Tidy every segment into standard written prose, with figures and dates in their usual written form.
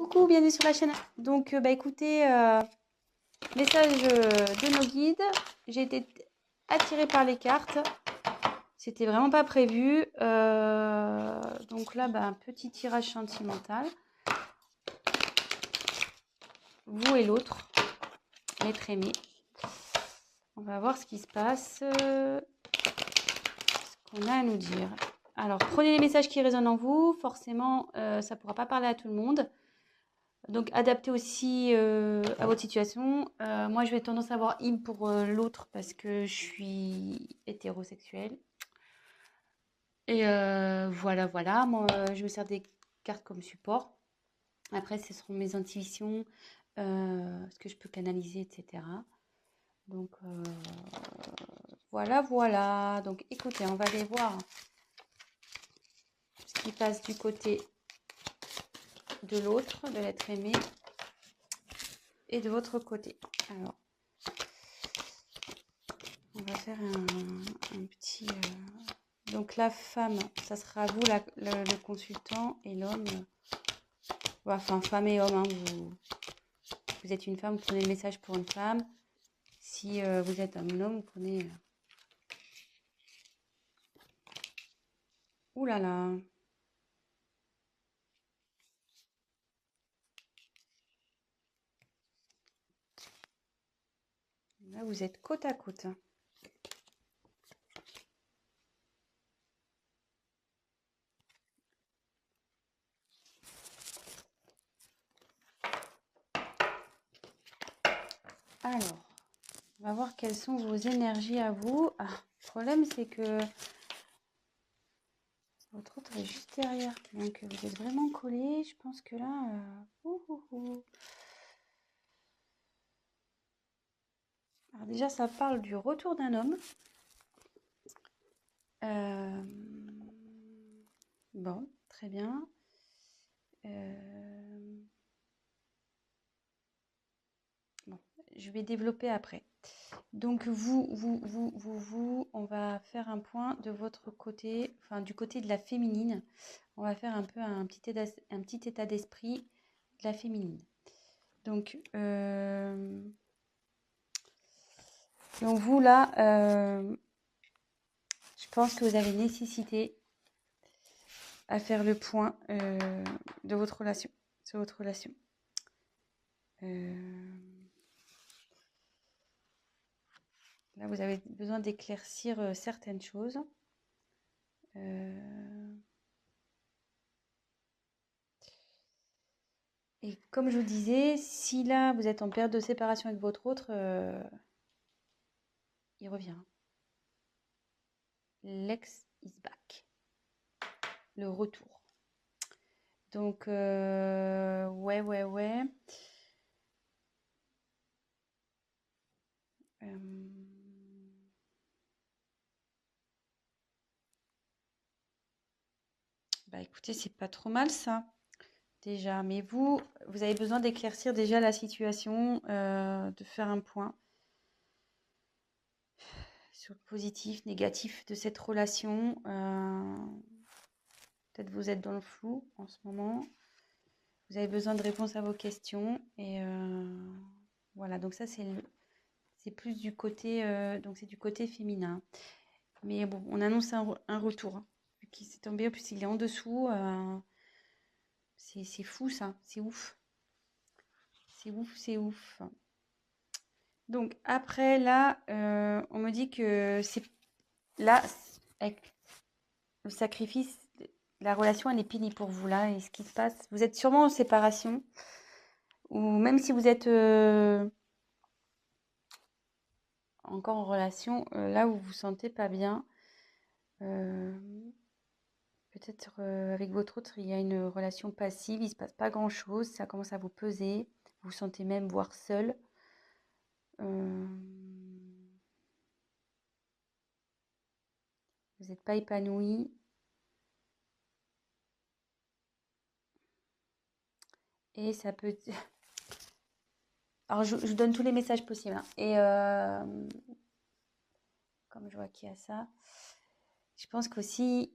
Coucou, bienvenue sur la chaîne. Donc, écoutez, message de nos guides. J'ai été attirée par les cartes. C'était vraiment pas prévu. Donc là, un petit tirage sentimental. Vous et l'autre, l'être aimé. On va voir ce qui se passe, ce qu'on a à nous dire. Alors, prenez les messages qui résonnent en vous. Forcément, ça ne pourra pas parler à tout le monde. Donc, adaptez aussi à votre situation. Moi, je vais tendance à avoir im pour l'autre parce que je suis hétérosexuelle. Et voilà. Moi, je me sers des cartes comme support. Après, ce seront mes intuitions, ce que je peux canaliser, etc. Donc, voilà. Donc, écoutez, on va aller voir ce qui passe du côté de l'autre, de l'être aimé, et de votre côté. Alors, on va faire un petit... Donc la femme, ça sera vous le consultant, et l'homme, enfin femme et homme, hein, vous êtes une femme, vous prenez le message pour une femme. Si vous êtes un homme, vous prenez... Ouh là là. Là, vous êtes côte à côte. Alors, on va voir quelles sont vos énergies à vous. Ah, le problème, c'est que votre autre est juste derrière. Donc, vous êtes vraiment collés. Je pense que là... Alors déjà, ça parle du retour d'un homme. Bon, très bien. Bon, je vais développer après. Donc on va faire un point de votre côté, enfin du côté de la féminine. On va faire un peu un petit état d'esprit de la féminine. Donc vous là, je pense que vous avez nécessité à faire le point de votre relation, sur votre relation. Là, vous avez besoin d'éclaircir certaines choses. Et comme je vous disais, si là, vous êtes en période de séparation avec votre autre, il revient. L'ex is back. Le retour. Donc, ouais. Écoutez, c'est pas trop mal ça, déjà. Mais vous avez besoin d'éclaircir déjà la situation, de faire un point sur le positif, négatif de cette relation. Peut-être vous êtes dans le flou en ce moment. Vous avez besoin de réponses à vos questions. Et voilà, donc ça, c'est plus du côté, donc c'est du côté féminin. Mais bon, on annonce un retour. Hein, qui s'est tombé, en plus il est en dessous. C'est fou ça, c'est ouf. C'est ouf. Donc après là, on me dit que c'est là, avec le sacrifice, la relation elle est finie pour vous là. Et ce qui se passe, vous êtes sûrement en séparation. Ou même si vous êtes encore en relation, là où vous vous sentez pas bien, peut-être avec votre autre, il y a une relation passive, il se passe pas grand-chose, ça commence à vous peser, vous vous sentez même voire seul. Vous n'êtes pas épanoui. Et ça peut... Alors, je vous donne tous les messages possibles. Hein. Et comme je vois qu'il y a ça, je pense qu'aussi,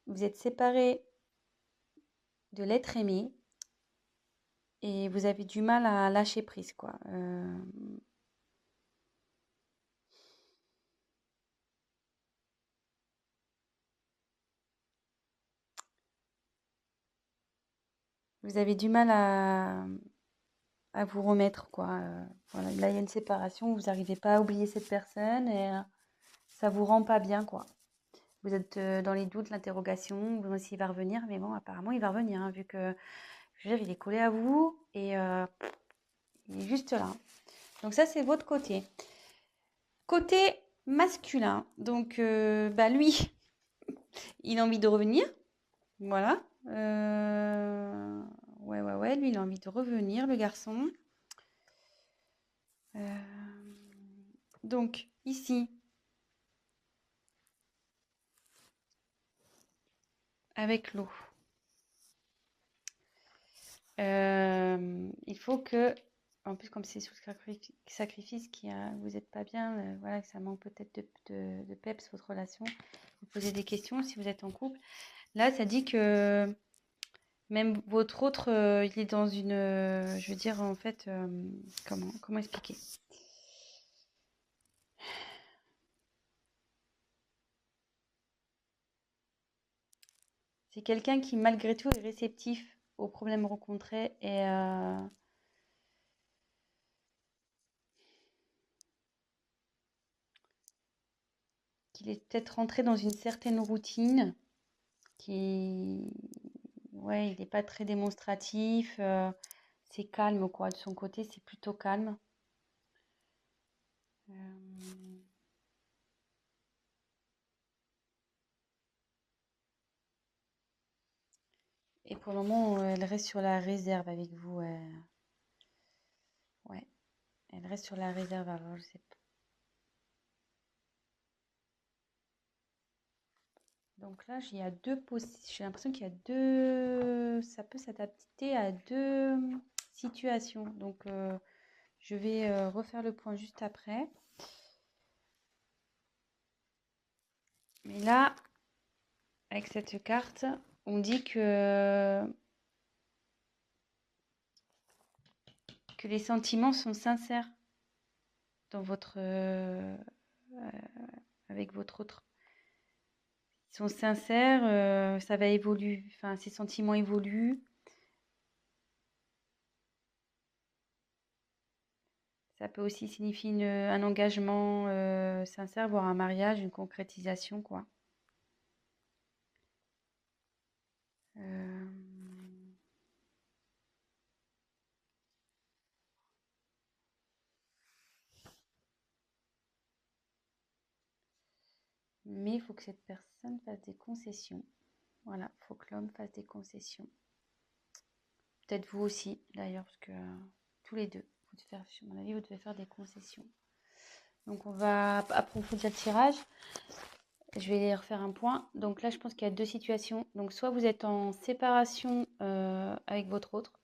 vous êtes séparés de l'être aimé. et vous avez du mal à lâcher prise, quoi. Vous avez du mal à vous remettre, quoi. Voilà, là, il y a une séparation, vous n'arrivez pas à oublier cette personne et ça vous rend pas bien, quoi. Vous êtes dans les doutes, l'interrogation, vous demandez s'il va revenir, mais bon, apparemment, il va revenir, hein, vu que, je veux dire, il est collé à vous et il est juste là. Donc ça, c'est votre côté. Côté masculin, donc bah lui, il a envie de revenir, voilà. Ouais, lui, il a envie de revenir, le garçon. Donc ici, avec l'eau, il faut que, en plus comme c'est sous sacrifice vous n'êtes pas bien, voilà, que ça manque peut-être de peps votre relation, vous posez des questions si vous êtes en couple. Là, ça dit que même votre autre, il est dans une, je veux dire en fait, comment expliquer? C'est quelqu'un qui malgré tout est réceptif aux problèmes rencontrés et qu'il est peut-être rentré dans une certaine routine qui, ouais, il n'est pas très démonstratif, c'est calme quoi, de son côté, c'est plutôt calme. Euh, et pour le moment, elle reste sur la réserve avec vous. Ouais, elle reste sur la réserve. Alors, je sais pas. Donc là, il y a deux j'ai l'impression qu'il y a deux, ça peut s'adapter à deux situations. Donc, je vais refaire le point juste après. Mais là, avec cette carte, on dit que les sentiments sont sincères dans avec votre autre. Ils sont sincères, ça va évoluer, enfin, ces sentiments évoluent. Ça peut aussi signifier un engagement sincère, voire un mariage, une concrétisation, quoi. Euh, Mais il faut que cette personne fasse des concessions. Voilà, il faut que l'homme fasse des concessions. Peut-être vous aussi, d'ailleurs, parce que tous les deux, à mon avis, vous devez faire des concessions. Donc, on va approfondir le tirage. Je vais refaire un point. Donc là, je pense qu'il y a deux situations. Donc, soit vous êtes en séparation avec votre autre,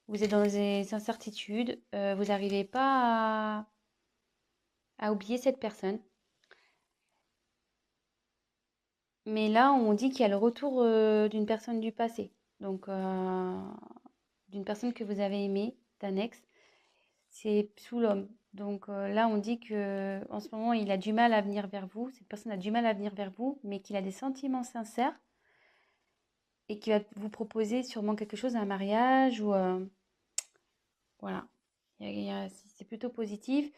vous êtes dans des incertitudes, vous n'arrivez pas à oublier cette personne. Mais là, on dit qu'il y a le retour d'une personne du passé. Donc, d'une personne que vous avez aimée, d'un ex. C'est sous l'homme. Donc là, on dit que en ce moment, il a du mal à venir vers vous. Cette personne a du mal à venir vers vous, mais qu'il a des sentiments sincères et qu'il va vous proposer sûrement quelque chose, un mariage ou voilà. C'est plutôt positif.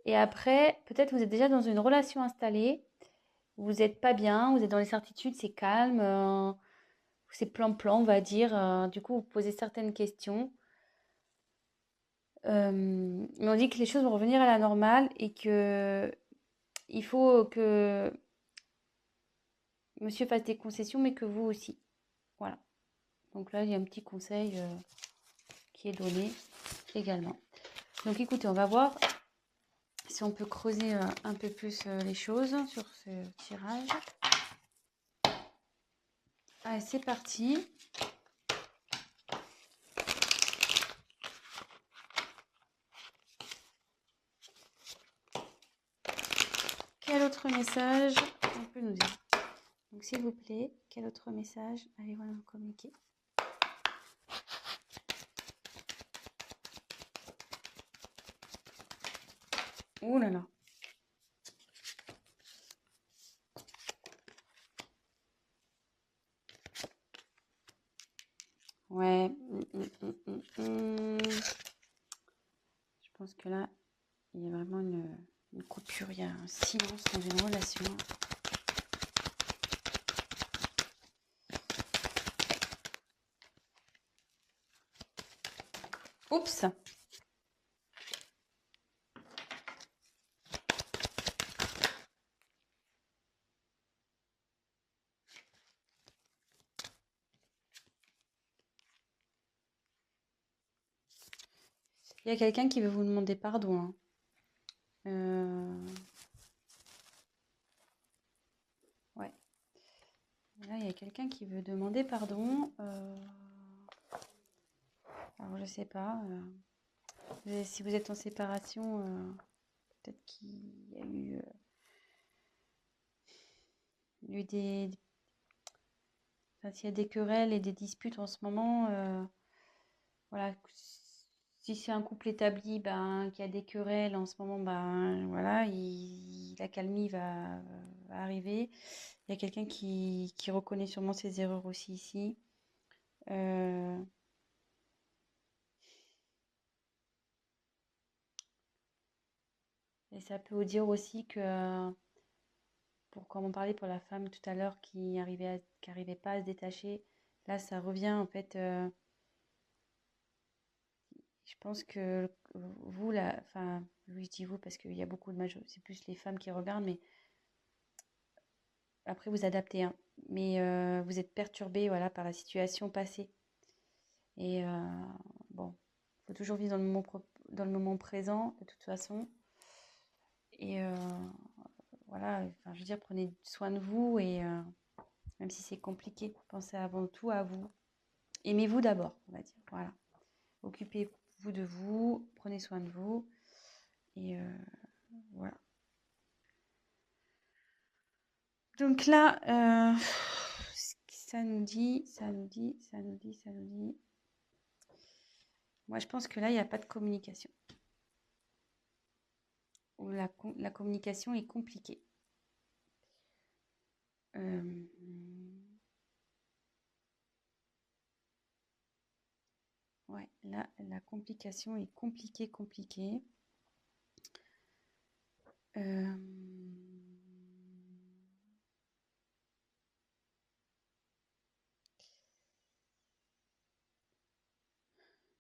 Et après, peut-être vous êtes déjà dans une relation installée. Vous n'êtes pas bien, vous êtes dans les certitudes, c'est calme, c'est plan-plan, on va dire. Du coup, vous posez certaines questions. Mais on dit que les choses vont revenir à la normale et que il faut que monsieur fasse des concessions, mais que vous aussi. Voilà. Donc là, il y a un petit conseil qui est donné également. Donc écoutez, on va voir si on peut creuser un peu plus les choses sur ce tirage. Allez, c'est parti. Quel autre message on peut nous dire? Donc s'il vous plaît, quel autre message allez-vous nous communiquer? Oh là là. Ouais. Je pense que là, il y a vraiment une coupure, il y a un silence dans une relation. Oups. Il y a quelqu'un qui veut vous demander pardon. Hein. Ouais. Là, il y a quelqu'un qui veut demander pardon. Alors, je sais pas. Si vous êtes en séparation, peut-être qu'il y a eu des... Enfin, s'il y a des querelles et des disputes en ce moment, voilà. Si c'est un couple établi, ben, qui a des querelles en ce moment, ben, voilà, la calmie va arriver. Il y a quelqu'un qui reconnaît sûrement ses erreurs aussi ici. Et ça peut vous dire aussi que, comme on parlait pour la femme tout à l'heure qui arrivait pas à se détacher, là ça revient en fait. Je pense que vous, là, enfin, oui, je dis vous parce qu'il y a beaucoup de c'est plus les femmes qui regardent, mais après vous adaptez, hein. Mais vous êtes perturbé, voilà, par la situation passée. Et bon, il faut toujours vivre dans le moment présent, de toute façon. Et voilà, enfin, je veux dire, prenez soin de vous et même si c'est compliqué, pensez avant tout à vous. Aimez-vous d'abord, on va dire. Voilà. Occupez-vous de vous, prenez soin de vous. Et voilà. Donc là, ça nous dit. Moi, je pense que là, il n'y a pas de communication. Ou la communication est compliquée. Ouais, là, la complication est compliquée.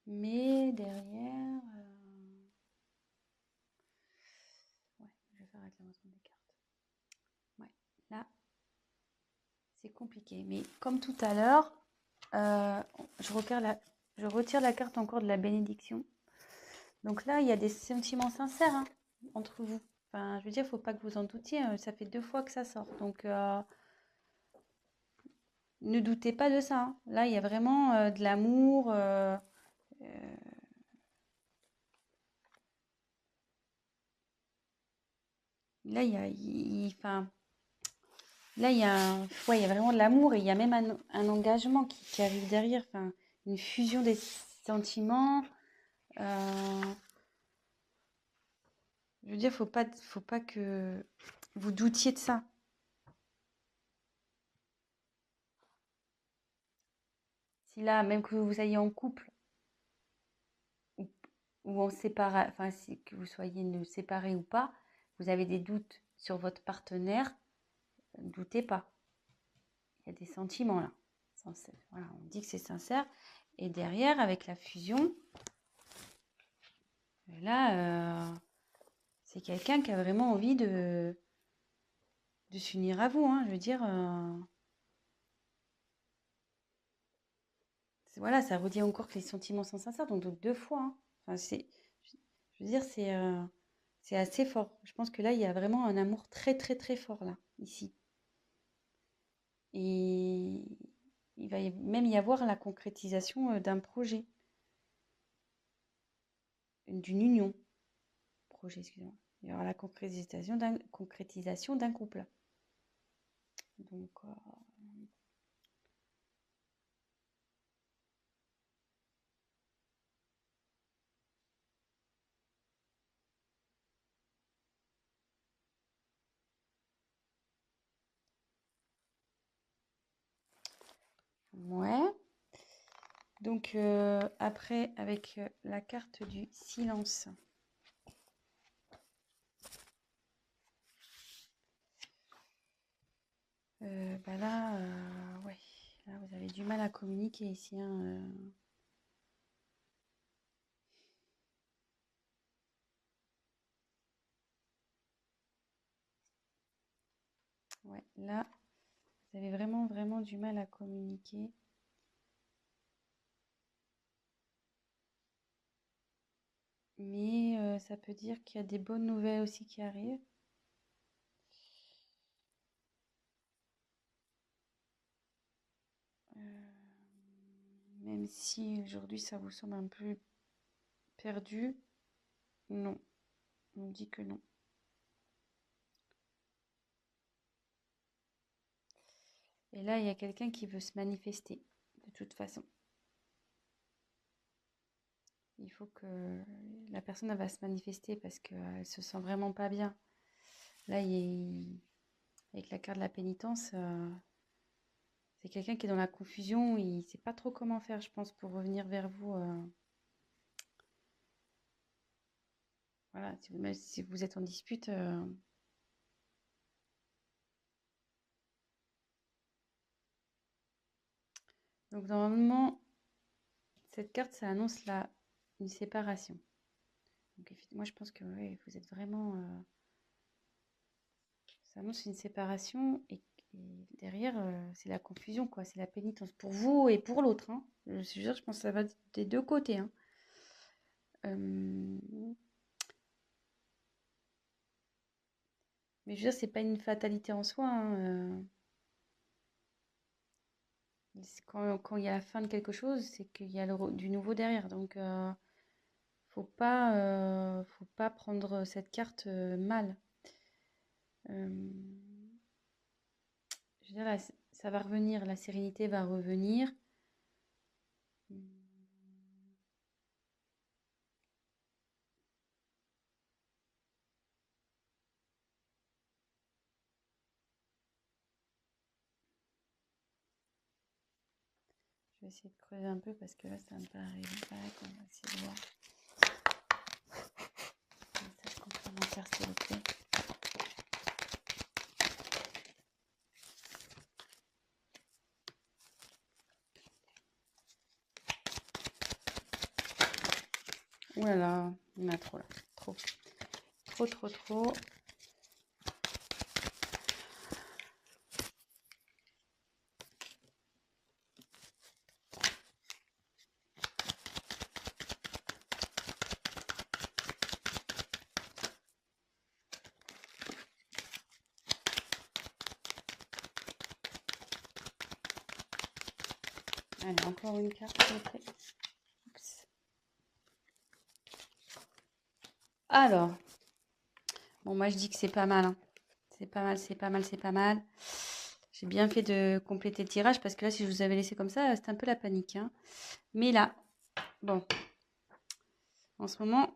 Mais derrière, ouais, je vais faire avec l'avancement des cartes. Ouais, là, c'est compliqué. Mais comme tout à l'heure, je retire la carte encore de la bénédiction. Donc là, il y a des sentiments sincères, hein, entre vous. Enfin, je veux dire, il ne faut pas que vous en doutiez. Ça fait 2 fois que ça sort. Donc, ne doutez pas de ça. Hein. Là, il y a vraiment de l'amour. Là, enfin, là, ouais, il y a vraiment de l'amour et il y a même un engagement qui arrive derrière. Enfin, une fusion des sentiments. Je veux dire, faut pas que vous doutiez de ça. Si là, même que vous soyez en couple ou, ou en séparation, enfin, que vous soyez séparés ou pas, vous avez des doutes sur votre partenaire, ne doutez pas. Il y a des sentiments là. Voilà, on dit que c'est sincère. Et derrière, avec la fusion, là, c'est quelqu'un qui a vraiment envie de s'unir à vous. Hein. Je veux dire, voilà, ça redit encore que les sentiments sont sincères, donc 2 fois. Hein. Enfin, je veux dire, c'est assez fort. Je pense que là, il y a vraiment un amour très, très, très fort, là, ici. Et il va même y avoir la concrétisation d'un projet, d'une union. Projet, excusez-moi. Il y aura la concrétisation d'un couple. Donc, Ouais. Donc, après, avec la carte du silence. Bah là, ouais. Là, vous avez du mal à communiquer ici, hein, Ouais, là, vous avez vraiment, vraiment du mal à communiquer. Mais ça peut dire qu'il y a des bonnes nouvelles aussi qui arrivent. Même si aujourd'hui ça vous semble un peu perdu, non, on me dit que non. Et là, il y a quelqu'un qui veut se manifester, de toute façon. Il faut que la personne elle va se manifester parce qu'elle se sent vraiment pas bien. Là, avec la carte de la pénitence, c'est quelqu'un qui est dans la confusion. Il ne sait pas trop comment faire, je pense, pour revenir vers vous. Voilà, même si vous êtes en dispute. Donc, normalement, cette carte, ça annonce une séparation. Donc, moi, je pense que ouais, vous êtes vraiment. Ça annonce une séparation et derrière, c'est la confusion, quoi. C'est la pénitence pour vous et pour l'autre, hein. Je pense que ça va des deux côtés, hein. Mais je veux dire, c'est pas une fatalité en soi, hein, quand il y a la fin de quelque chose, c'est qu'il y a du nouveau derrière. Donc, faut pas prendre cette carte mal. Euh, je veux dire, là, ça va revenir, la sérénité va revenir. Je vais essayer de creuser un peu parce que là, ça me paraît vague. On va essayer de voir. Message complémentaire, s'il vous plaît. Ouh là là, il y en a trop là. Trop. Trop, trop, trop. Allez, encore une carte, s'il vous plaît. Oups. Alors, bon, moi je dis que c'est pas mal, hein. C'est pas mal, c'est pas mal, c'est pas mal. J'ai bien fait de compléter le tirage parce que là, si je vous avais laissé comme ça, c'était un peu la panique, hein. Mais là, bon, en ce moment,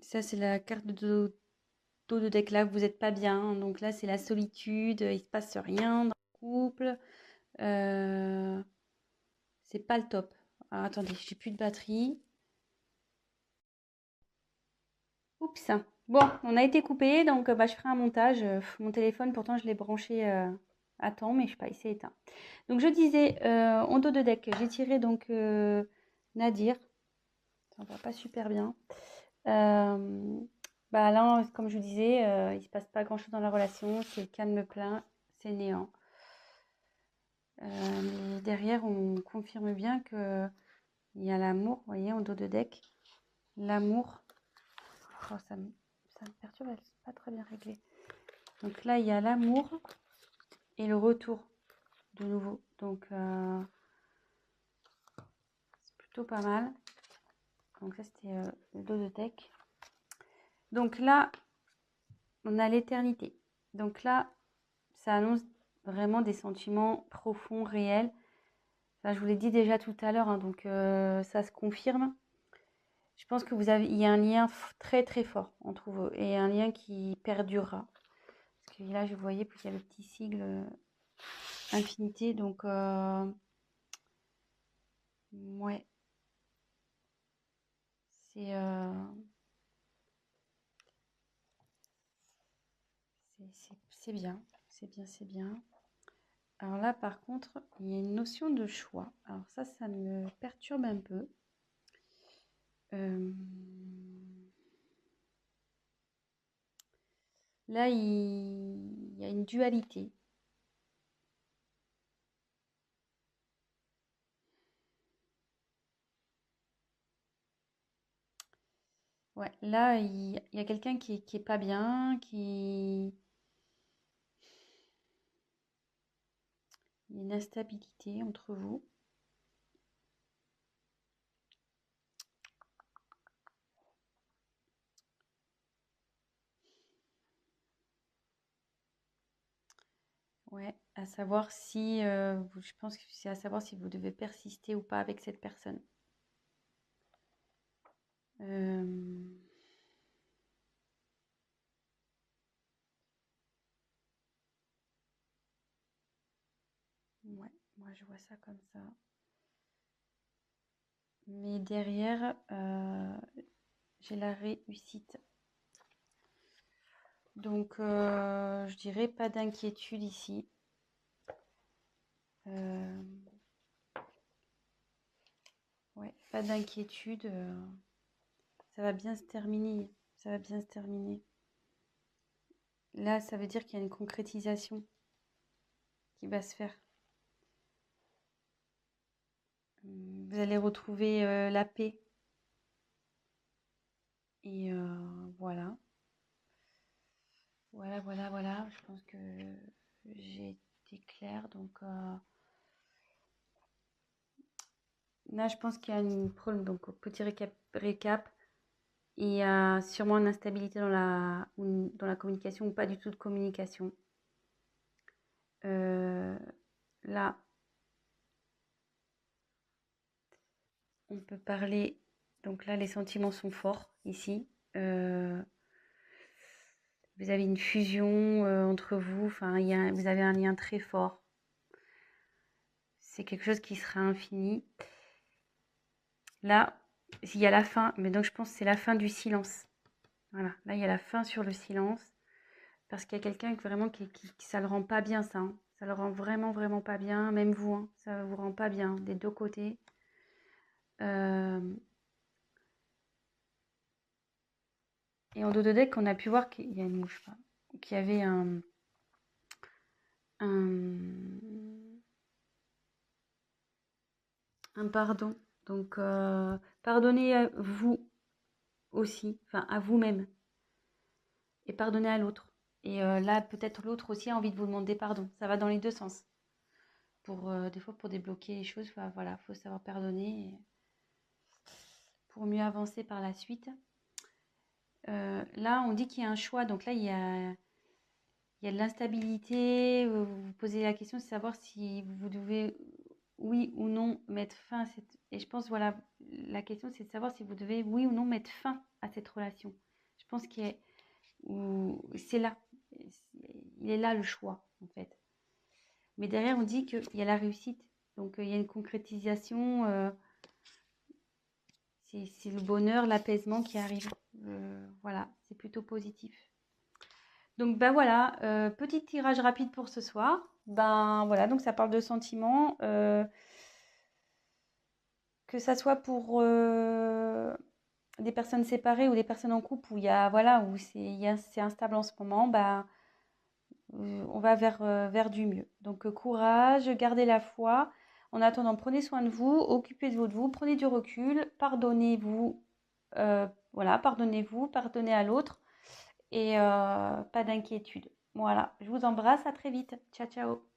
ça c'est la carte de dos de deck là, vous n'êtes pas bien, hein. Donc là, c'est la solitude, il se passe rien dans le couple. C'est pas le top. Alors, attendez, j'ai plus de batterie. Oups. Bon, on a été coupé, donc bah, je ferai un montage. Mon téléphone, pourtant, je l'ai branché à temps, mais je sais pas, il s'est éteint. Donc, je disais, en dos de deck, j'ai tiré donc Nadir. Ça va pas super bien. Bah là, comme je vous disais, il se passe pas grand-chose dans la relation. C'est calme plein, c'est néant. Mais derrière, on confirme bien que il y a l'amour, vous voyez, en dos de deck. L'amour. Oh, ça me perturbe, c'est pas très bien réglé. Donc là, il y a l'amour et le retour de nouveau. Donc, c'est plutôt pas mal. Donc ça, c'était le dos de deck. Donc là, on a l'éternité. Donc là, ça annonce vraiment des sentiments profonds, réels. Enfin, je vous l'ai dit déjà tout à l'heure, hein, donc ça se confirme. Je pense que il y a un lien très très fort entre vous et un lien qui perdurera. Parce que là, je voyais qu'il y a le petit sigle infinité. Donc, ouais, c'est c'est bien. C'est bien, c'est bien. Alors là, par contre, il y a une notion de choix. Alors ça me perturbe un peu. Là, il y a une dualité. Ouais, là, il y a quelqu'un qui est pas bien, il y a une instabilité entre vous. Ouais, à savoir si, je pense que c'est à savoir si vous devez persister ou pas avec cette personne. Euh, ouais, moi je vois ça comme ça. Mais derrière, j'ai la réussite. Donc, je dirais pas d'inquiétude ici. Ouais, pas d'inquiétude. Ça va bien se terminer. Ça va bien se terminer. Là, ça veut dire qu'il y a une concrétisation qui va se faire. Vous allez retrouver la paix. Et voilà. Voilà. Je pense que j'ai été claire. Donc là, je pense qu'il y a une problème. Donc, petit récap. Il y a sûrement une instabilité dans la communication ou pas du tout de communication. Là, on peut parler. Donc là, les sentiments sont forts ici. Vous avez une fusion entre vous. Enfin, vous avez un lien très fort. C'est quelque chose qui sera infini. Là, il y a la fin. Mais donc, je pense que c'est la fin du silence. Voilà. Là, il y a la fin sur le silence. Parce qu'il y a quelqu'un vraiment qui ça le rend pas bien, ça. Hein. Ça le rend vraiment pas bien. Même vous, hein, ça vous rend pas bien des deux côtés. Et en dos de deck, on a pu voir qu'il y a une mouche, qu'il y avait un pardon. Donc, pardonnez à vous aussi, enfin à vous-même, et pardonnez à l'autre. Et là, peut-être l'autre aussi a envie de vous demander pardon. Ça va dans les deux sens. Des fois, pour débloquer les choses, voilà, faut savoir pardonner pour mieux avancer par la suite. Là, on dit qu'il y a un choix. Donc là, il y a de l'instabilité. Vous vous posez la question de savoir si vous devez, oui ou non, mettre fin à cette... Et je pense, voilà, la question, c'est de savoir si vous devez, oui ou non, mettre fin à cette relation. Je pense que c'est là. Il est là le choix, en fait. Mais derrière, on dit qu'il y a la réussite. Donc, il y a une concrétisation. C'est le bonheur, l'apaisement qui arrive. Voilà, c'est plutôt positif. Donc ben voilà, petit tirage rapide pour ce soir. Ben voilà, donc ça parle de sentiments. Que ça soit pour des personnes séparées ou des personnes en couple où il y a voilà où c'est instable en ce moment, ben on va vers du mieux. Donc courage, gardez la foi. En attendant, prenez soin de vous, occupez-vous de vous, prenez du recul, pardonnez-vous, voilà, pardonnez-vous, pardonnez à l'autre et pas d'inquiétude. Voilà, je vous embrasse, à très vite. Ciao, ciao.